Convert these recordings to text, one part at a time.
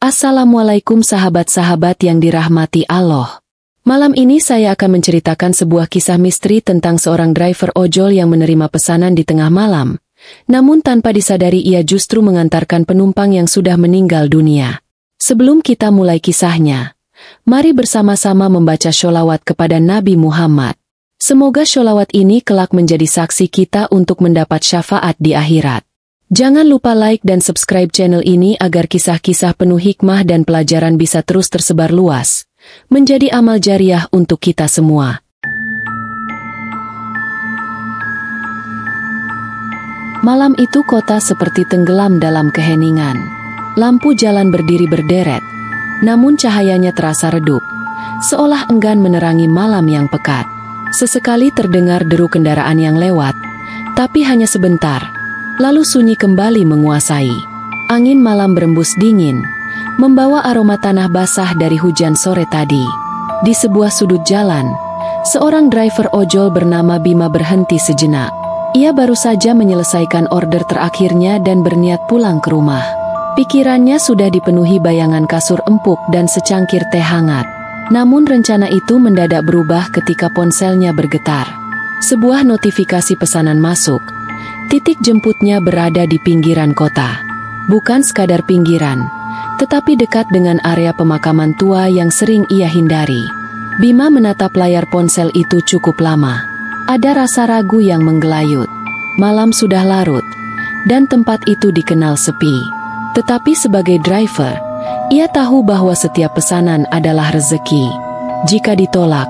Assalamualaikum sahabat-sahabat yang dirahmati Allah. Malam ini saya akan menceritakan sebuah kisah misteri tentang seorang driver ojol yang menerima pesanan di tengah malam. Namun tanpa disadari ia justru mengantarkan penumpang yang sudah meninggal dunia. Sebelum kita mulai kisahnya, mari bersama-sama membaca sholawat kepada Nabi Muhammad. Semoga sholawat ini kelak menjadi saksi kita untuk mendapat syafaat di akhirat. Jangan lupa like dan subscribe channel ini agar kisah-kisah penuh hikmah dan pelajaran bisa terus tersebar luas, menjadi amal jariah untuk kita semua. Malam itu kota seperti tenggelam dalam keheningan. Lampu jalan berdiri berderet, namun cahayanya terasa redup, seolah enggan menerangi malam yang pekat. Sesekali terdengar deru kendaraan yang lewat, tapi hanya sebentar. Lalu sunyi kembali menguasai. Angin malam berembus dingin, membawa aroma tanah basah dari hujan sore tadi. Di sebuah sudut jalan, seorang driver ojol bernama Bima berhenti sejenak. Ia baru saja menyelesaikan order terakhirnya dan berniat pulang ke rumah. Pikirannya sudah dipenuhi bayangan kasur empuk dan secangkir teh hangat. Namun rencana itu mendadak berubah ketika ponselnya bergetar. Sebuah notifikasi pesanan masuk. Titik jemputnya berada di pinggiran kota. Bukan sekadar pinggiran, tetapi dekat dengan area pemakaman tua yang sering ia hindari. Bima menatap layar ponsel itu cukup lama. Ada rasa ragu yang menggelayut. Malam sudah larut, dan tempat itu dikenal sepi. Tetapi sebagai driver, ia tahu bahwa setiap pesanan adalah rezeki. Jika ditolak,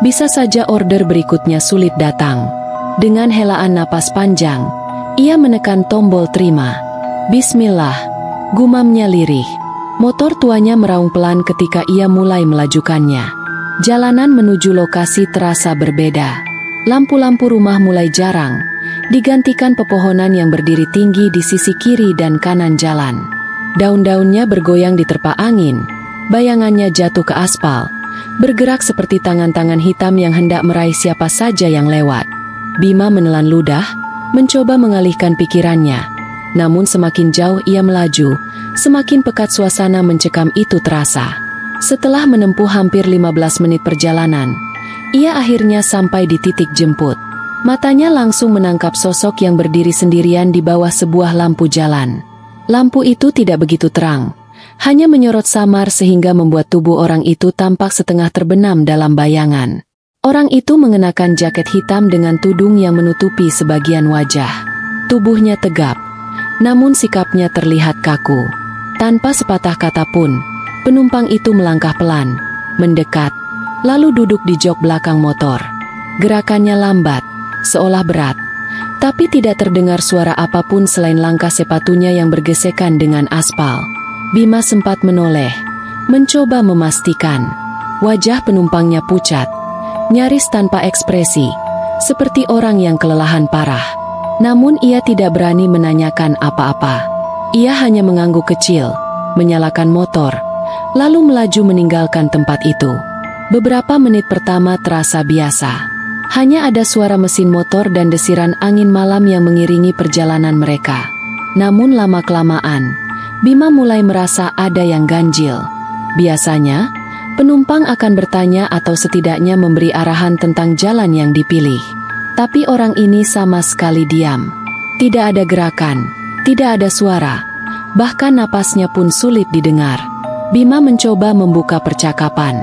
bisa saja order berikutnya sulit datang. Dengan helaan napas panjang, ia menekan tombol terima. Bismillah, gumamnya lirih. Motor tuanya meraung pelan ketika ia mulai melajukannya. Jalanan menuju lokasi terasa berbeda. Lampu-lampu rumah mulai jarang, digantikan pepohonan yang berdiri tinggi di sisi kiri dan kanan jalan. Daun-daunnya bergoyang diterpa angin, bayangannya jatuh ke aspal, bergerak seperti tangan-tangan hitam yang hendak meraih siapa saja yang lewat. Bima menelan ludah, mencoba mengalihkan pikirannya. Namun semakin jauh ia melaju, semakin pekat suasana mencekam itu terasa. Setelah menempuh hampir 15 menit perjalanan, ia akhirnya sampai di titik jemput. Matanya langsung menangkap sosok yang berdiri sendirian di bawah sebuah lampu jalan. Lampu itu tidak begitu terang, hanya menyorot samar sehingga membuat tubuh orang itu tampak setengah terbenam dalam bayangan. Orang itu mengenakan jaket hitam dengan tudung yang menutupi sebagian wajah. Tubuhnya tegap, namun sikapnya terlihat kaku. Tanpa sepatah kata pun, penumpang itu melangkah pelan, mendekat, lalu duduk di jok belakang motor. Gerakannya lambat, seolah berat, tapi tidak terdengar suara apapun selain langkah sepatunya yang bergesekan dengan aspal. Bima sempat menoleh, mencoba memastikan. Wajah penumpangnya pucat, nyaris tanpa ekspresi, seperti orang yang kelelahan parah. Namun ia tidak berani menanyakan apa-apa. Ia hanya mengangguk kecil, menyalakan motor, lalu melaju meninggalkan tempat itu. Beberapa menit pertama terasa biasa. Hanya ada suara mesin motor dan desiran angin malam yang mengiringi perjalanan mereka. Namun lama-kelamaan, Bima mulai merasa ada yang ganjil. Biasanya, penumpang akan bertanya atau setidaknya memberi arahan tentang jalan yang dipilih. Tapi orang ini sama sekali diam. Tidak ada gerakan, tidak ada suara, bahkan napasnya pun sulit didengar. Bima mencoba membuka percakapan.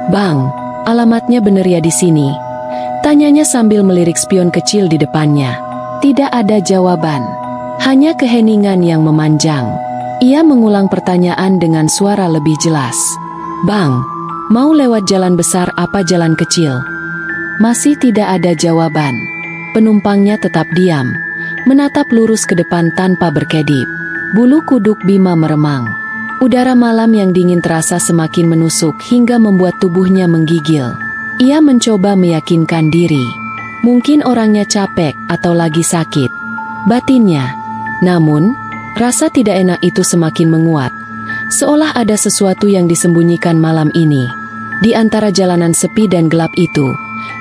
"Bang, alamatnya bener ya di sini?" Tanyanya sambil melirik spion kecil di depannya. Tidak ada jawaban, hanya keheningan yang memanjang. Ia mengulang pertanyaan dengan suara lebih jelas. "Bang, mau lewat jalan besar apa jalan kecil?" Masih tidak ada jawaban. Penumpangnya tetap diam, menatap lurus ke depan tanpa berkedip. Bulu kuduk Bima meremang. Udara malam yang dingin terasa semakin menusuk hingga membuat tubuhnya menggigil. Ia mencoba meyakinkan diri. Mungkin orangnya capek atau lagi sakit batinnya. Namun, rasa tidak enak itu semakin menguat. Seolah ada sesuatu yang disembunyikan malam ini. Di antara jalanan sepi dan gelap itu,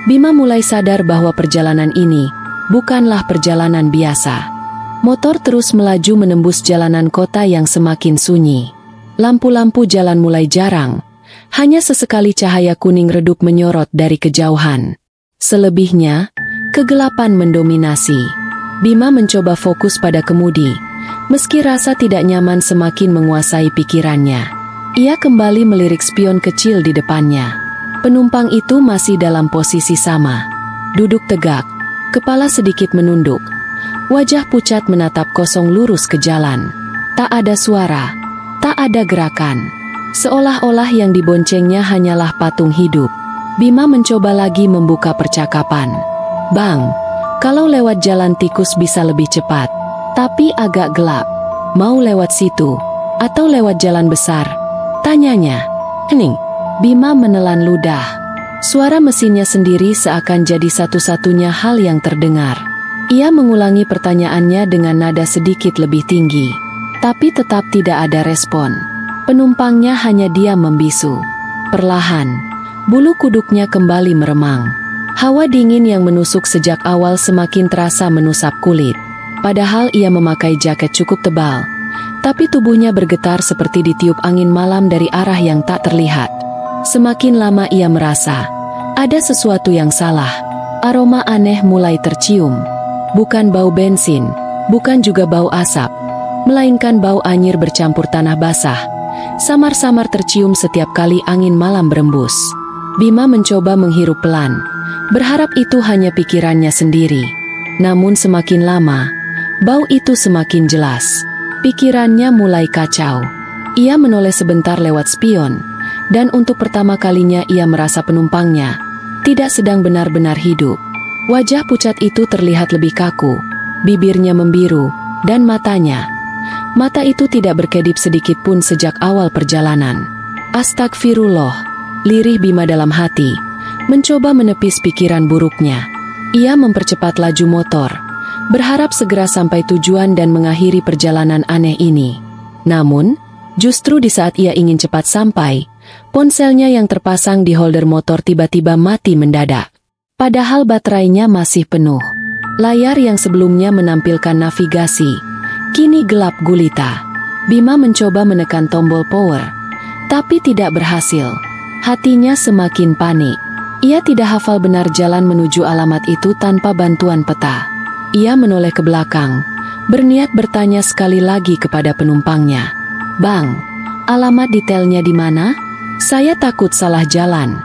Bima mulai sadar bahwa perjalanan ini bukanlah perjalanan biasa. Motor terus melaju menembus jalanan kota yang semakin sunyi. Lampu-lampu jalan mulai jarang. Hanya sesekali cahaya kuning redup menyorot dari kejauhan. Selebihnya, kegelapan mendominasi. Bima mencoba fokus pada kemudi. Meski rasa tidak nyaman semakin menguasai pikirannya. Ia kembali melirik spion kecil di depannya. Penumpang itu masih dalam posisi sama. Duduk tegak, kepala sedikit menunduk. Wajah pucat menatap kosong lurus ke jalan. Tak ada suara, tak ada gerakan. Seolah-olah yang diboncengnya hanyalah patung hidup. Bima mencoba lagi membuka percakapan. "Bang, kalau lewat jalan tikus bisa lebih cepat, tapi agak gelap. Mau lewat situ, atau lewat jalan besar?" tanyanya. "Hening." Bima menelan ludah. Suara mesinnya sendiri seakan jadi satu-satunya hal yang terdengar. Ia mengulangi pertanyaannya dengan nada sedikit lebih tinggi. Tapi tetap tidak ada respon. Penumpangnya hanya diam membisu. Perlahan, bulu kuduknya kembali meremang. Hawa dingin yang menusuk sejak awal semakin terasa menusap kulit. Padahal ia memakai jaket cukup tebal. Tapi tubuhnya bergetar seperti ditiup angin malam dari arah yang tak terlihat. Semakin lama ia merasa, ada sesuatu yang salah. Aroma aneh mulai tercium. Bukan bau bensin, bukan juga bau asap, melainkan bau anyir bercampur tanah basah. Samar-samar tercium setiap kali angin malam berembus. Bima mencoba menghirup pelan, berharap itu hanya pikirannya sendiri. Namun semakin lama, bau itu semakin jelas. Pikirannya mulai kacau. Ia menoleh sebentar lewat spion, dan untuk pertama kalinya ia merasa penumpangnya tidak sedang benar-benar hidup. Wajah pucat itu terlihat lebih kaku, bibirnya membiru, dan mata itu tidak berkedip sedikit pun sejak awal perjalanan. Astagfirullah, lirih Bima dalam hati, mencoba menepis pikiran buruknya. Ia mempercepat laju motor, berharap segera sampai tujuan dan mengakhiri perjalanan aneh ini. Namun, justru di saat ia ingin cepat sampai, ponselnya yang terpasang di holder motor tiba-tiba mati mendadak. Padahal baterainya masih penuh. Layar yang sebelumnya menampilkan navigasi kini gelap gulita. Bima mencoba menekan tombol power, tapi tidak berhasil. Hatinya semakin panik. Ia tidak hafal benar jalan menuju alamat itu tanpa bantuan peta. Ia menoleh ke belakang, berniat bertanya sekali lagi kepada penumpangnya. "Bang, alamat detailnya di mana? Saya takut salah jalan."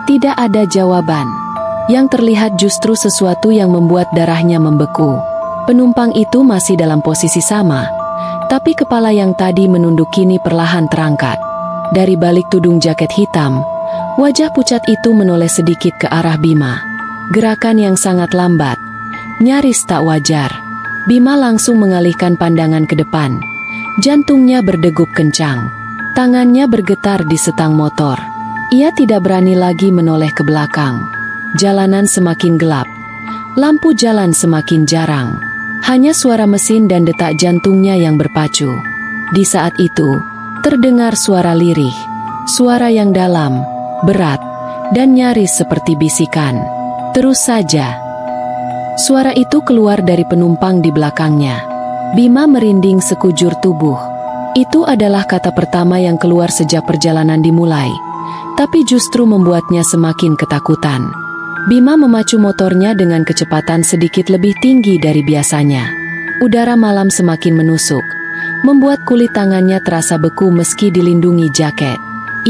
Tidak ada jawaban. Yang terlihat justru sesuatu yang membuat darahnya membeku. Penumpang itu masih dalam posisi sama, tapi kepala yang tadi menunduk kini perlahan terangkat. Dari balik tudung jaket hitam, wajah pucat itu menoleh sedikit ke arah Bima. Gerakan yang sangat lambat, nyaris tak wajar. Bima langsung mengalihkan pandangan ke depan. Jantungnya berdegup kencang. Tangannya bergetar di setang motor. Ia tidak berani lagi menoleh ke belakang. Jalanan semakin gelap. Lampu jalan semakin jarang. Hanya suara mesin dan detak jantungnya yang berpacu. Di saat itu, terdengar suara lirih. Suara yang dalam, berat, dan nyaris seperti bisikan. "Terus saja." Suara itu keluar dari penumpang di belakangnya. Bima merinding sekujur tubuh. Itu adalah kata pertama yang keluar sejak perjalanan dimulai, tapi justru membuatnya semakin ketakutan. Bima memacu motornya dengan kecepatan sedikit lebih tinggi dari biasanya. Udara malam semakin menusuk, membuat kulit tangannya terasa beku meski dilindungi jaket.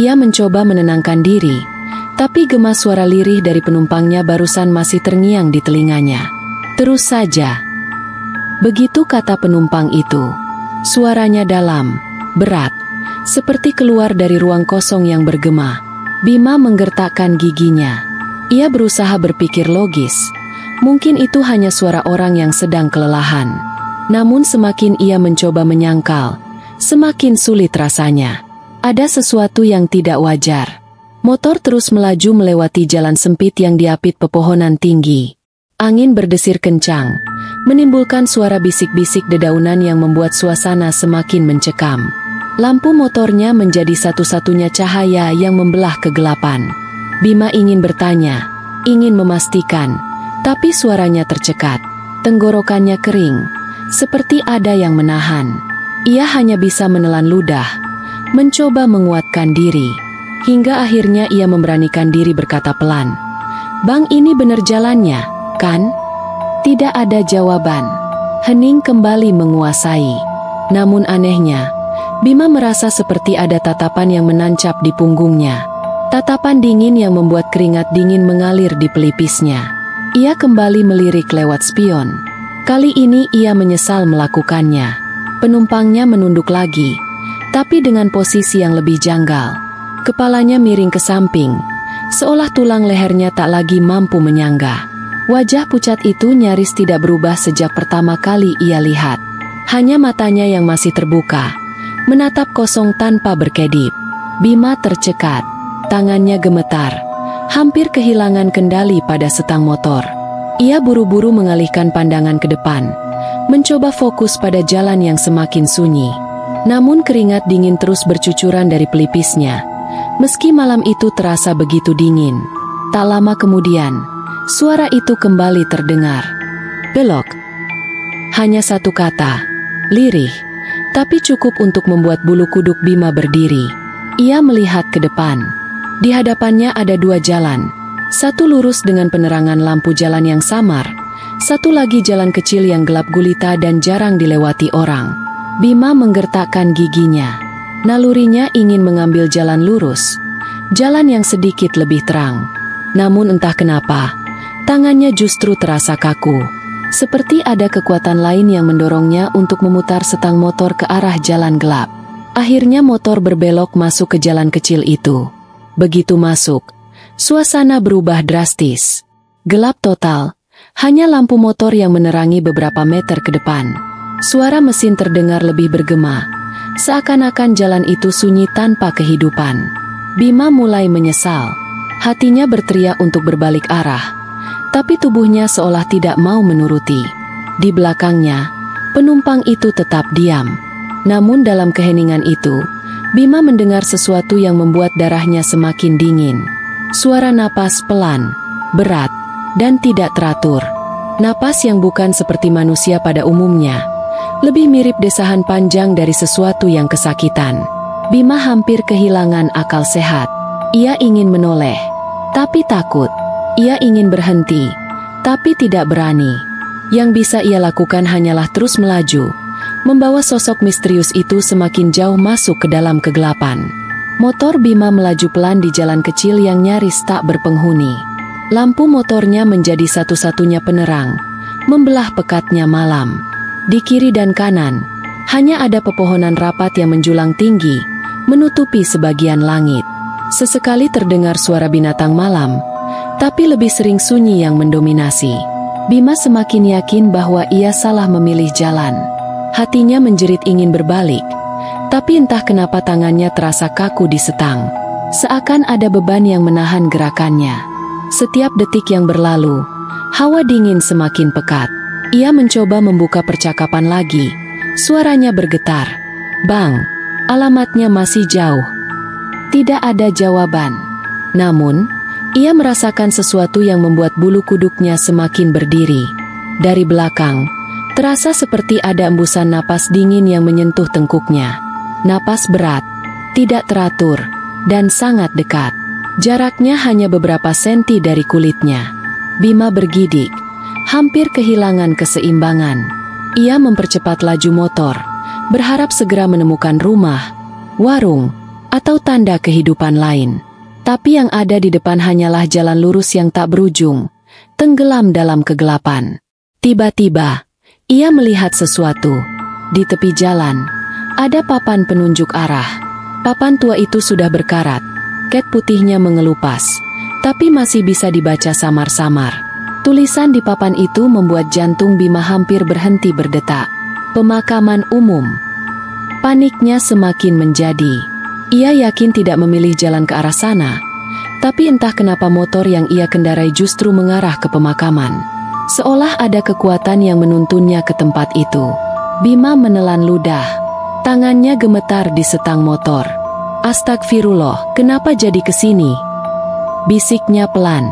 Ia mencoba menenangkan diri, tapi gema suara lirih dari penumpangnya barusan masih terngiang di telinganya. "Terus saja." Begitu kata penumpang itu. Suaranya dalam, berat, seperti keluar dari ruang kosong yang bergema. Bima menggertakkan giginya. Ia berusaha berpikir logis. Mungkin itu hanya suara orang yang sedang kelelahan. Namun semakin ia mencoba menyangkal, semakin sulit rasanya. Ada sesuatu yang tidak wajar. Motor terus melaju melewati jalan sempit yang diapit pepohonan tinggi. Angin berdesir kencang, menimbulkan suara bisik-bisik dedaunan yang membuat suasana semakin mencekam. Lampu motornya menjadi satu-satunya cahaya yang membelah kegelapan. Bima ingin bertanya, ingin memastikan, tapi suaranya tercekat. Tenggorokannya kering, seperti ada yang menahan. Ia hanya bisa menelan ludah, mencoba menguatkan diri. Hingga akhirnya ia memberanikan diri berkata pelan, "Bang, ini bener jalannya, kan?" Tidak ada jawaban. Hening kembali menguasai. Namun anehnya, Bima merasa seperti ada tatapan yang menancap di punggungnya. Tatapan dingin yang membuat keringat dingin mengalir di pelipisnya. Ia kembali melirik lewat spion. Kali ini ia menyesal melakukannya. Penumpangnya menunduk lagi, tapi dengan posisi yang lebih janggal. Kepalanya miring ke samping, seolah tulang lehernya tak lagi mampu menyangga. Wajah pucat itu nyaris tidak berubah sejak pertama kali ia lihat. Hanya matanya yang masih terbuka, menatap kosong tanpa berkedip. Bima tercekat, tangannya gemetar, hampir kehilangan kendali pada setang motor. Ia buru-buru mengalihkan pandangan ke depan, mencoba fokus pada jalan yang semakin sunyi. Namun keringat dingin terus bercucuran dari pelipisnya. Meski malam itu terasa begitu dingin. Tak lama kemudian, suara itu kembali terdengar. Belok. Hanya satu kata, lirih, tapi cukup untuk membuat bulu kuduk Bima berdiri. Ia melihat ke depan. Di hadapannya ada dua jalan. Satu lurus dengan penerangan lampu jalan yang samar. Satu lagi jalan kecil yang gelap gulita dan jarang dilewati orang. Bima menggertakkan giginya. Nalurinya ingin mengambil jalan lurus, jalan yang sedikit lebih terang. Namun entah kenapa, tangannya justru terasa kaku. Seperti ada kekuatan lain yang mendorongnya untuk memutar setang motor ke arah jalan gelap. Akhirnya motor berbelok masuk ke jalan kecil itu. Begitu masuk, suasana berubah drastis. Gelap total, hanya lampu motor yang menerangi beberapa meter ke depan. Suara mesin terdengar lebih bergema. Seakan-akan jalan itu sunyi tanpa kehidupan. Bima mulai menyesal. Hatinya berteriak untuk berbalik arah, tapi tubuhnya seolah tidak mau menuruti. Di belakangnya, penumpang itu tetap diam. Namun dalam keheningan itu, Bima mendengar sesuatu yang membuat darahnya semakin dingin. Suara napas pelan, berat, dan tidak teratur. Napas yang bukan seperti manusia pada umumnya. Lebih mirip desahan panjang dari sesuatu yang kesakitan. Bima hampir kehilangan akal sehat. Ia ingin menoleh, tapi takut. Ia ingin berhenti, tapi tidak berani. Yang bisa ia lakukan hanyalah terus melaju, membawa sosok misterius itu semakin jauh masuk ke dalam kegelapan. Motor Bima melaju pelan di jalan kecil yang nyaris tak berpenghuni. Lampu motornya menjadi satu-satunya penerang, membelah pekatnya malam. Di kiri dan kanan, hanya ada pepohonan rapat yang menjulang tinggi, menutupi sebagian langit. Sesekali terdengar suara binatang malam, tapi lebih sering sunyi yang mendominasi. Bima semakin yakin bahwa ia salah memilih jalan. Hatinya menjerit ingin berbalik, tapi entah kenapa tangannya terasa kaku di setang. Seakan ada beban yang menahan gerakannya. Setiap detik yang berlalu, hawa dingin semakin pekat. Ia mencoba membuka percakapan lagi. Suaranya bergetar. "Bang, alamatnya masih jauh." Tidak ada jawaban. Namun, ia merasakan sesuatu yang membuat bulu kuduknya semakin berdiri. Dari belakang, terasa seperti ada embusan napas dingin yang menyentuh tengkuknya. Napas berat, tidak teratur, dan sangat dekat. Jaraknya hanya beberapa senti dari kulitnya. Bima bergidik, hampir kehilangan keseimbangan. Ia mempercepat laju motor, berharap segera menemukan rumah, warung, atau tanda kehidupan lain. Tapi yang ada di depan hanyalah jalan lurus yang tak berujung, tenggelam dalam kegelapan. Tiba-tiba, ia melihat sesuatu. Di tepi jalan, ada papan penunjuk arah. Papan tua itu sudah berkarat, cat putihnya mengelupas, tapi masih bisa dibaca samar-samar. Tulisan di papan itu membuat jantung Bima hampir berhenti berdetak. Pemakaman umum. Paniknya semakin menjadi. Ia yakin tidak memilih jalan ke arah sana, tapi entah kenapa motor yang ia kendarai justru mengarah ke pemakaman. Seolah ada kekuatan yang menuntunnya ke tempat itu. Bima menelan ludah. Tangannya gemetar di setang motor. "Astagfirullah, kenapa jadi kesini?" Bisiknya pelan.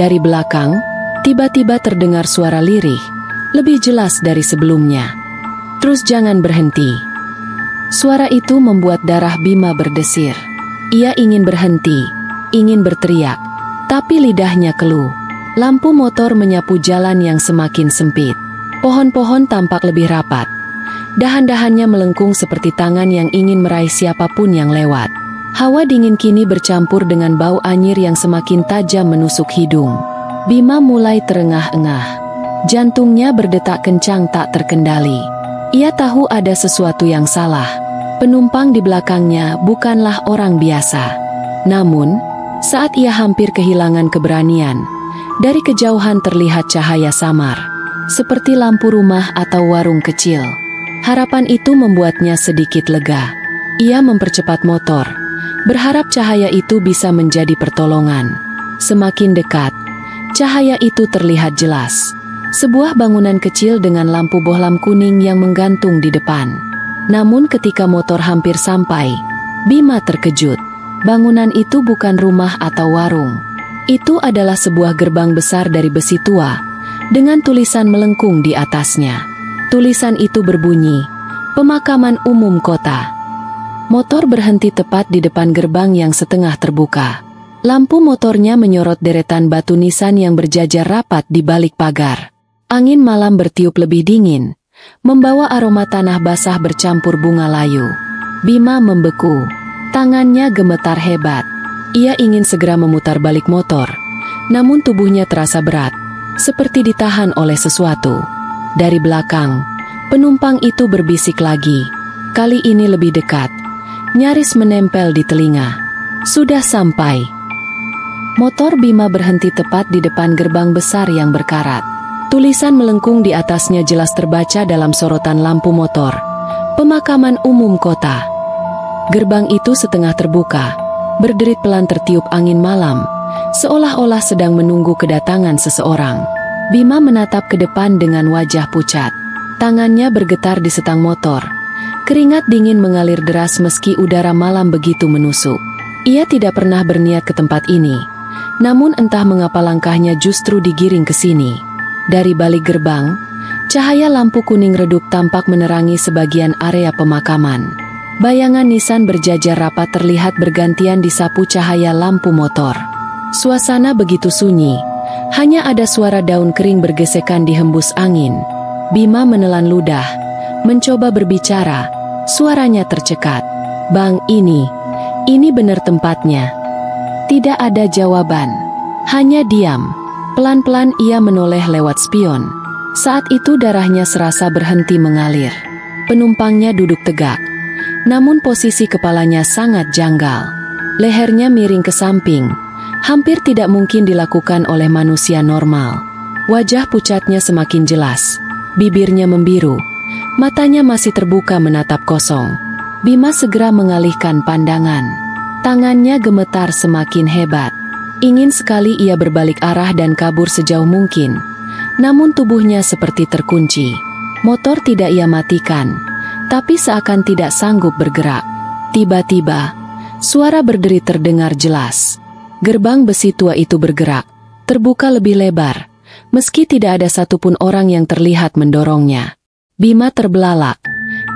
Dari belakang, tiba-tiba terdengar suara lirih, lebih jelas dari sebelumnya. "Terus jangan berhenti." Suara itu membuat darah Bima berdesir. Ia ingin berhenti, ingin berteriak, tapi lidahnya keluh. Lampu motor menyapu jalan yang semakin sempit. Pohon-pohon tampak lebih rapat. Dahan-dahannya melengkung seperti tangan yang ingin meraih siapapun yang lewat. Hawa dingin kini bercampur dengan bau anyir yang semakin tajam menusuk hidung. Bima mulai terengah-engah. Jantungnya berdetak kencang tak terkendali. Ia tahu ada sesuatu yang salah. Penumpang di belakangnya bukanlah orang biasa. Namun, saat ia hampir kehilangan keberanian, dari kejauhan terlihat cahaya samar, seperti lampu rumah atau warung kecil. Harapan itu membuatnya sedikit lega. Ia mempercepat motor, berharap cahaya itu bisa menjadi pertolongan. Semakin dekat, cahaya itu terlihat jelas. Sebuah bangunan kecil dengan lampu bohlam kuning yang menggantung di depan. Namun ketika motor hampir sampai, Bima terkejut. Bangunan itu bukan rumah atau warung. Itu adalah sebuah gerbang besar dari besi tua, dengan tulisan melengkung di atasnya. Tulisan itu berbunyi, "Pemakaman Umum Kota." Motor berhenti tepat di depan gerbang yang setengah terbuka. Lampu motornya menyorot deretan batu nisan yang berjajar rapat di balik pagar. Angin malam bertiup lebih dingin, membawa aroma tanah basah bercampur bunga layu. Bima membeku, tangannya gemetar hebat. Ia ingin segera memutar balik motor, namun tubuhnya terasa berat, seperti ditahan oleh sesuatu. Dari belakang, penumpang itu berbisik lagi. Kali ini lebih dekat, nyaris menempel di telinga. Sudah sampai. Motor Bima berhenti tepat di depan gerbang besar yang berkarat. Tulisan melengkung di atasnya jelas terbaca dalam sorotan lampu motor. "Pemakaman Umum Kota." Gerbang itu setengah terbuka, berderit pelan tertiup angin malam, seolah-olah sedang menunggu kedatangan seseorang. Bima menatap ke depan dengan wajah pucat. Tangannya bergetar di setang motor. Keringat dingin mengalir deras meski udara malam begitu menusuk. Ia tidak pernah berniat ke tempat ini, namun entah mengapa langkahnya justru digiring ke sini. Dari balik gerbang, cahaya lampu kuning redup tampak menerangi sebagian area pemakaman. Bayangan nisan berjajar rapat terlihat bergantian disapu cahaya lampu motor. Suasana begitu sunyi. Hanya ada suara daun kering bergesekan di hembus angin. Bima menelan ludah, mencoba berbicara, suaranya tercekat. "Bang, ini benar tempatnya." Tidak ada jawaban, hanya diam. Pelan-pelan ia menoleh lewat spion. Saat itu darahnya serasa berhenti mengalir. Penumpangnya duduk tegak, namun posisi kepalanya sangat janggal. Lehernya miring ke samping, hampir tidak mungkin dilakukan oleh manusia normal. Wajah pucatnya semakin jelas, bibirnya membiru, matanya masih terbuka menatap kosong. Bima segera mengalihkan pandangan. Tangannya gemetar semakin hebat. Ingin sekali ia berbalik arah dan kabur sejauh mungkin. Namun tubuhnya seperti terkunci. Motor tidak ia matikan, tapi seakan tidak sanggup bergerak. Tiba-tiba, suara berderit terdengar jelas. Gerbang besi tua itu bergerak, terbuka lebih lebar, meski tidak ada satupun orang yang terlihat mendorongnya. Bima terbelalak,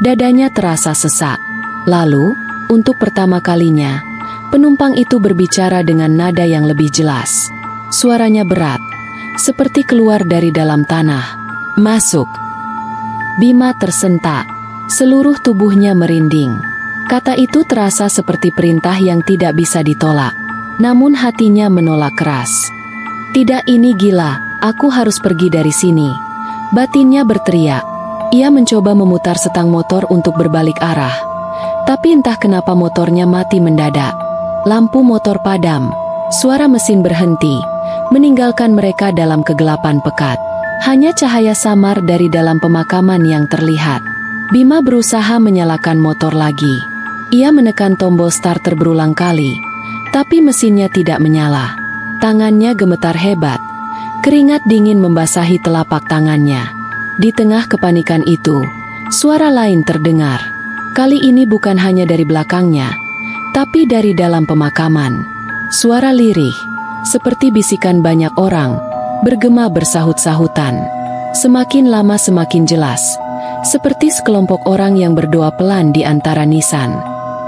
dadanya terasa sesak. Lalu, untuk pertama kalinya, penumpang itu berbicara dengan nada yang lebih jelas. Suaranya berat, seperti keluar dari dalam tanah. "Masuk." Bima tersentak, seluruh tubuhnya merinding. Kata itu terasa seperti perintah yang tidak bisa ditolak. Namun hatinya menolak keras. "Tidak, ini gila, aku harus pergi dari sini." Batinnya berteriak. Ia mencoba memutar setang motor untuk berbalik arah. Tapi entah kenapa motornya mati mendadak. Lampu motor padam, suara mesin berhenti, meninggalkan mereka dalam kegelapan pekat. Hanya cahaya samar dari dalam pemakaman yang terlihat. Bima berusaha menyalakan motor lagi. Ia menekan tombol starter berulang kali, tapi mesinnya tidak menyala. Tangannya gemetar hebat. Keringat dingin membasahi telapak tangannya. Di tengah kepanikan itu, suara lain terdengar. Kali ini bukan hanya dari belakangnya, tapi dari dalam pemakaman. Suara lirih, seperti bisikan banyak orang, bergema bersahut-sahutan. Semakin lama semakin jelas, seperti sekelompok orang yang berdoa pelan di antara nisan.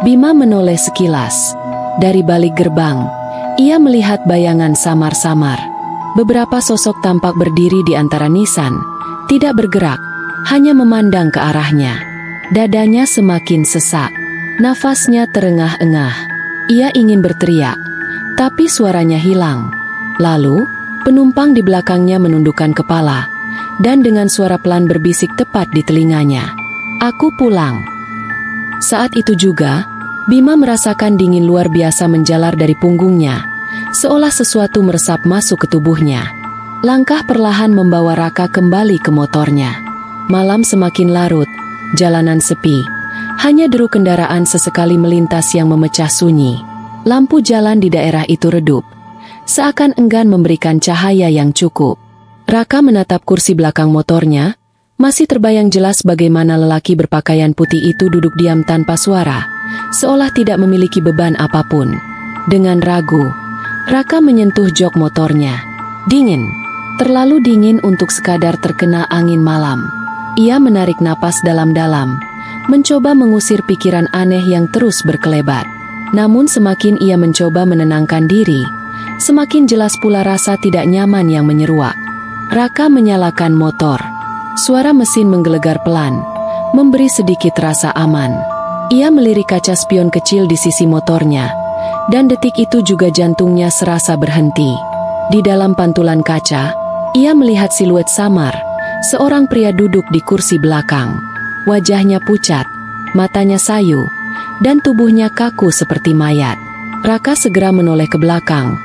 Bima menoleh sekilas. Dari balik gerbang, ia melihat bayangan samar-samar. Beberapa sosok tampak berdiri di antara nisan, tidak bergerak, hanya memandang ke arahnya. Dadanya semakin sesak, nafasnya terengah-engah. Ia ingin berteriak, tapi suaranya hilang. Lalu, penumpang di belakangnya menundukkan kepala, dan dengan suara pelan berbisik tepat di telinganya, "Aku pulang." Saat itu juga, Bima merasakan dingin luar biasa menjalar dari punggungnya, seolah sesuatu meresap masuk ke tubuhnya. Langkah perlahan membawa Raka kembali ke motornya. Malam semakin larut, jalanan sepi. Hanya deru kendaraan sesekali melintas yang memecah sunyi. Lampu jalan di daerah itu redup, seakan enggan memberikan cahaya yang cukup. Raka menatap kursi belakang motornya, masih terbayang jelas bagaimana lelaki berpakaian putih itu duduk diam tanpa suara, seolah tidak memiliki beban apapun. Dengan ragu, Raka menyentuh jok motornya. Dingin, terlalu dingin untuk sekadar terkena angin malam. Ia menarik napas dalam-dalam, mencoba mengusir pikiran aneh yang terus berkelebat. Namun semakin ia mencoba menenangkan diri, semakin jelas pula rasa tidak nyaman yang menyeruak. Raka menyalakan motor. Suara mesin menggelegar pelan, memberi sedikit rasa aman. Ia melirik kaca spion kecil di sisi motornya, dan detik itu juga jantungnya serasa berhenti. Di dalam pantulan kaca, ia melihat siluet samar, seorang pria duduk di kursi belakang. Wajahnya pucat, matanya sayu, dan tubuhnya kaku seperti mayat. Raka segera menoleh ke belakang,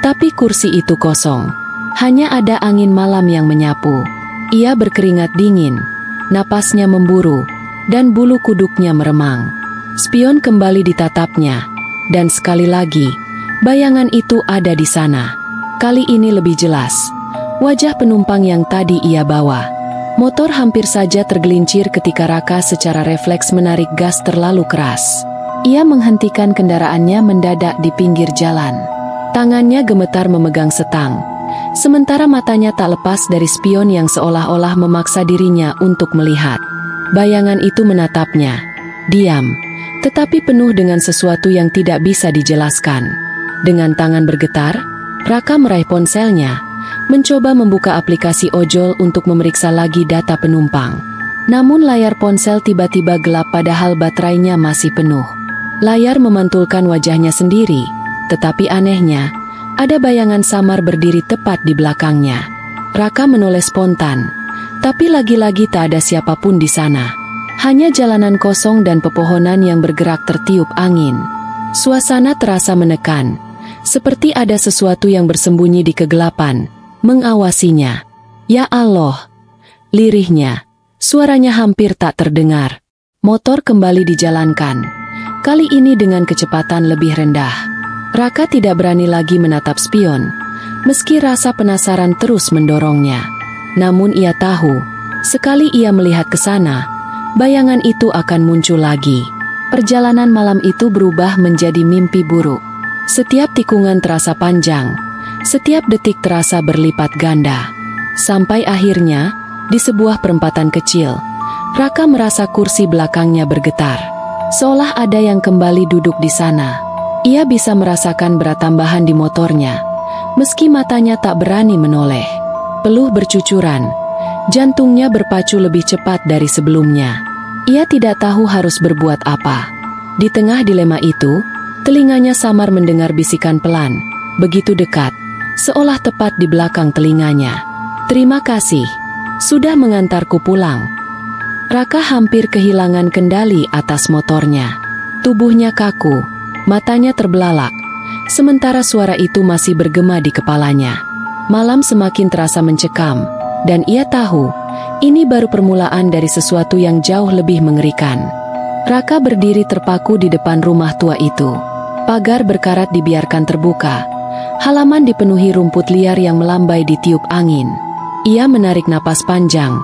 tapi kursi itu kosong. Hanya ada angin malam yang menyapu. Ia berkeringat dingin, napasnya memburu, dan bulu kuduknya meremang. Spion kembali ditatapnya, dan sekali lagi, bayangan itu ada di sana. Kali ini lebih jelas, wajah penumpang yang tadi ia bawa. Motor hampir saja tergelincir ketika Raka secara refleks menarik gas terlalu keras. Ia menghentikan kendaraannya mendadak di pinggir jalan. Tangannya gemetar memegang setang, sementara matanya tak lepas dari spion yang seolah-olah memaksa dirinya untuk melihat. Bayangan itu menatapnya, diam, tetapi penuh dengan sesuatu yang tidak bisa dijelaskan. Dengan tangan bergetar, Raka meraih ponselnya, mencoba membuka aplikasi ojol untuk memeriksa lagi data penumpang. Namun layar ponsel tiba-tiba gelap padahal baterainya masih penuh. Layar memantulkan wajahnya sendiri, tetapi anehnya, ada bayangan samar berdiri tepat di belakangnya. Raka menoleh spontan, tapi lagi-lagi tak ada siapapun di sana. Hanya jalanan kosong dan pepohonan yang bergerak tertiup angin. Suasana terasa menekan, seperti ada sesuatu yang bersembunyi di kegelapan, mengawasinya. "Ya Allah!" lirihnya. Suaranya hampir tak terdengar. Motor kembali dijalankan, kali ini dengan kecepatan lebih rendah. Raka tidak berani lagi menatap spion, meski rasa penasaran terus mendorongnya. Namun ia tahu, sekali ia melihat ke sana, bayangan itu akan muncul lagi. Perjalanan malam itu berubah menjadi mimpi buruk. Setiap tikungan terasa panjang, setiap detik terasa berlipat ganda. Sampai akhirnya, di sebuah perempatan kecil, Raka merasa kursi belakangnya bergetar, seolah ada yang kembali duduk di sana. Ia bisa merasakan berat tambahan di motornya, meski matanya tak berani menoleh. Peluh bercucuran, jantungnya berpacu lebih cepat dari sebelumnya. Ia tidak tahu harus berbuat apa. Di tengah dilema itu, telinganya samar mendengar bisikan pelan, begitu dekat, seolah tepat di belakang telinganya. "Terima kasih, sudah mengantarku pulang." Raka hampir kehilangan kendali atas motornya. Tubuhnya kaku, matanya terbelalak, sementara suara itu masih bergema di kepalanya. Malam semakin terasa mencekam, dan ia tahu, ini baru permulaan dari sesuatu yang jauh lebih mengerikan. Raka berdiri terpaku di depan rumah tua itu. Pagar berkarat dibiarkan terbuka, halaman dipenuhi rumput liar yang melambai ditiup angin. Ia menarik napas panjang,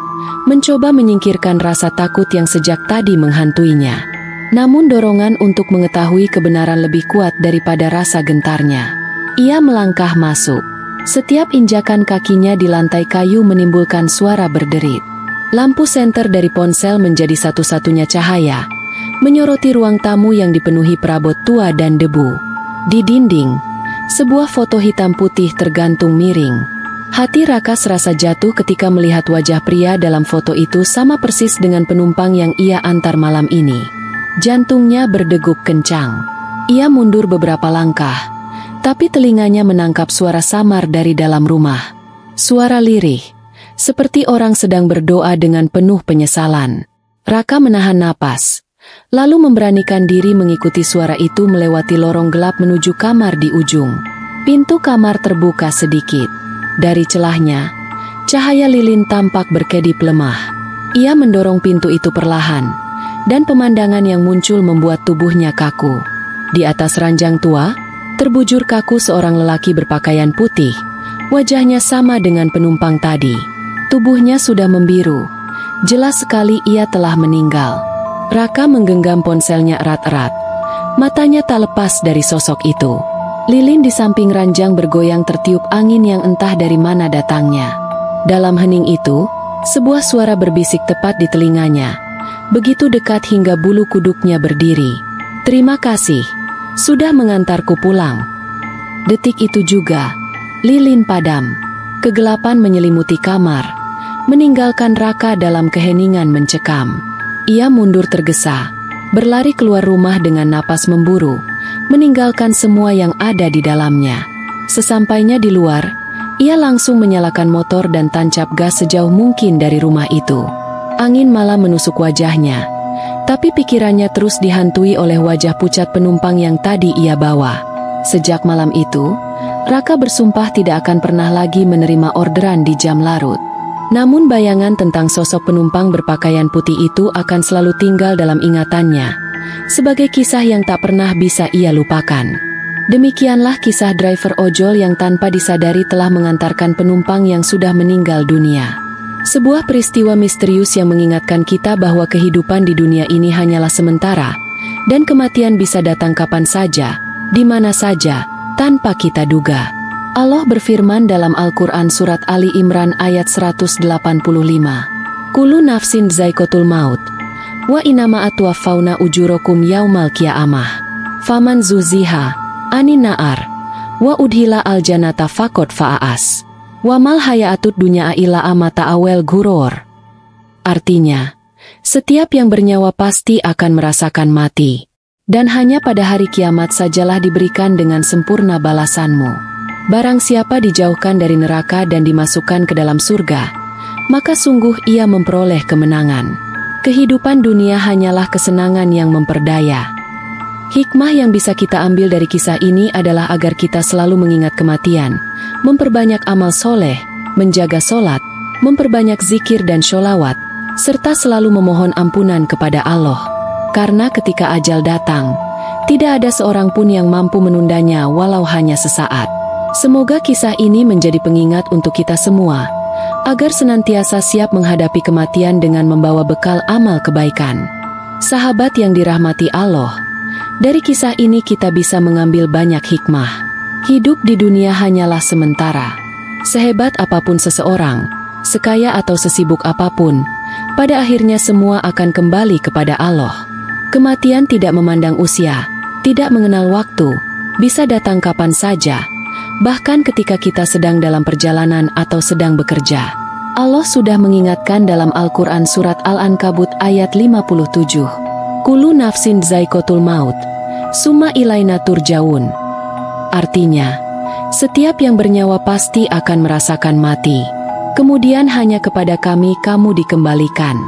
mencoba menyingkirkan rasa takut yang sejak tadi menghantuinya. Namun dorongan untuk mengetahui kebenaran lebih kuat daripada rasa gentarnya. Ia melangkah masuk. Setiap injakan kakinya di lantai kayu menimbulkan suara berderit. Lampu senter dari ponsel menjadi satu-satunya cahaya, menyoroti ruang tamu yang dipenuhi perabot tua dan debu. Di dinding, sebuah foto hitam putih tergantung miring. Hati Raka serasa jatuh ketika melihat wajah pria dalam foto itu sama persis dengan penumpang yang ia antar malam ini. Jantungnya berdegup kencang. Ia mundur beberapa langkah, tapi telinganya menangkap suara samar dari dalam rumah. Suara lirih, seperti orang sedang berdoa dengan penuh penyesalan. Raka menahan napas, lalu memberanikan diri mengikuti suara itu melewati lorong gelap menuju kamar di ujung. Pintu kamar terbuka sedikit. Dari celahnya, cahaya lilin tampak berkedip lemah. Ia mendorong pintu itu perlahan, dan pemandangan yang muncul membuat tubuhnya kaku. Di atas ranjang tua, terbujur kaku seorang lelaki berpakaian putih. Wajahnya sama dengan penumpang tadi. Tubuhnya sudah membiru. Jelas sekali ia telah meninggal. Raka menggenggam ponselnya erat-erat. Matanya tak lepas dari sosok itu. Lilin di samping ranjang bergoyang tertiup angin yang entah dari mana datangnya. Dalam hening itu, sebuah suara berbisik tepat di telinganya. Begitu dekat hingga bulu kuduknya berdiri. "Terima kasih, sudah mengantarku pulang." Detik itu juga, lilin padam. Kegelapan menyelimuti kamar, meninggalkan Raka dalam keheningan mencekam. Ia mundur tergesa, berlari keluar rumah dengan napas memburu, meninggalkan semua yang ada di dalamnya. Sesampainya di luar, ia langsung menyalakan motor dan tancap gas sejauh mungkin dari rumah itu. Angin malam menusuk wajahnya, tapi pikirannya terus dihantui oleh wajah pucat penumpang yang tadi ia bawa. Sejak malam itu, Raka bersumpah tidak akan pernah lagi menerima orderan di jam larut. Namun bayangan tentang sosok penumpang berpakaian putih itu akan selalu tinggal dalam ingatannya, sebagai kisah yang tak pernah bisa ia lupakan. Demikianlah kisah driver ojol yang tanpa disadari telah mengantarkan penumpang yang sudah meninggal dunia. Sebuah peristiwa misterius yang mengingatkan kita bahwa kehidupan di dunia ini hanyalah sementara, dan kematian bisa datang kapan saja, di mana saja, tanpa kita duga. Allah berfirman dalam Al-Quran Surat Ali Imran ayat 185. "Kullu nafsin zaikotul maut, wa inama atuwaffawna ujurokum yaumal qiyamah. Faman zuziha, anin na'ar, wa udhila al-janata faqad fa'as. Wa mal hayatud dunya illa amata awel gurur." Artinya, setiap yang bernyawa pasti akan merasakan mati. Dan hanya pada hari kiamat sajalah diberikan dengan sempurna balasanmu. Barang siapa dijauhkan dari neraka dan dimasukkan ke dalam surga, maka sungguh ia memperoleh kemenangan. Kehidupan dunia hanyalah kesenangan yang memperdaya. Hikmah yang bisa kita ambil dari kisah ini adalah agar kita selalu mengingat kematian, memperbanyak amal soleh, menjaga solat, memperbanyak zikir dan sholawat, serta selalu memohon ampunan kepada Allah. Karena ketika ajal datang, tidak ada seorang pun yang mampu menundanya walau hanya sesaat. Semoga kisah ini menjadi pengingat untuk kita semua, agar senantiasa siap menghadapi kematian dengan membawa bekal amal kebaikan. Sahabat yang dirahmati Allah, dari kisah ini kita bisa mengambil banyak hikmah. Hidup di dunia hanyalah sementara. Sehebat apapun seseorang, sekaya atau sesibuk apapun, pada akhirnya semua akan kembali kepada Allah. Kematian tidak memandang usia, tidak mengenal waktu, bisa datang kapan saja. Bahkan ketika kita sedang dalam perjalanan atau sedang bekerja. Allah sudah mengingatkan dalam Al-Quran Surat Al-Ankabut ayat 57. "Kullu nafsin zaikotul maut, summa ilaina turjaun." Artinya, setiap yang bernyawa pasti akan merasakan mati. Kemudian hanya kepada kami kamu dikembalikan.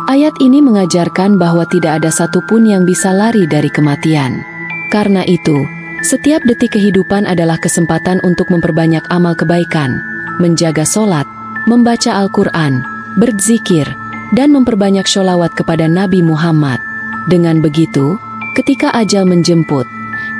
Ayat ini mengajarkan bahwa tidak ada satupun yang bisa lari dari kematian. Karena itu, setiap detik kehidupan adalah kesempatan untuk memperbanyak amal kebaikan, menjaga solat, membaca Al-Quran, berzikir, dan memperbanyak sholawat kepada Nabi Muhammad. Dengan begitu, ketika ajal menjemput,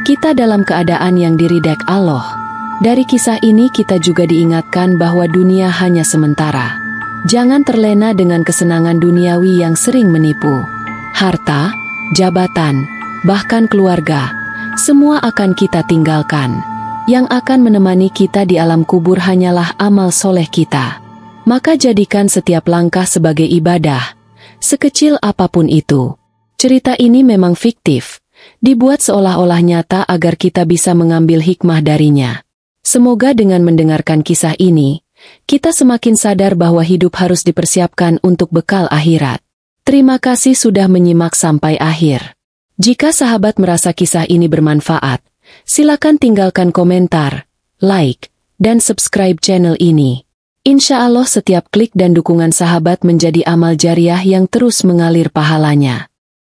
kita dalam keadaan yang diridhai Allah. Dari kisah ini kita juga diingatkan bahwa dunia hanya sementara. Jangan terlena dengan kesenangan duniawi yang sering menipu. Harta, jabatan, bahkan keluarga, semua akan kita tinggalkan. Yang akan menemani kita di alam kubur hanyalah amal soleh kita. Maka jadikan setiap langkah sebagai ibadah, sekecil apapun itu. Cerita ini memang fiktif, dibuat seolah-olah nyata agar kita bisa mengambil hikmah darinya. Semoga dengan mendengarkan kisah ini, kita semakin sadar bahwa hidup harus dipersiapkan untuk bekal akhirat. Terima kasih sudah menyimak sampai akhir. Jika sahabat merasa kisah ini bermanfaat, silakan tinggalkan komentar, like, dan subscribe channel ini. Insya Allah setiap klik dan dukungan sahabat menjadi amal jariah yang terus mengalir pahalanya.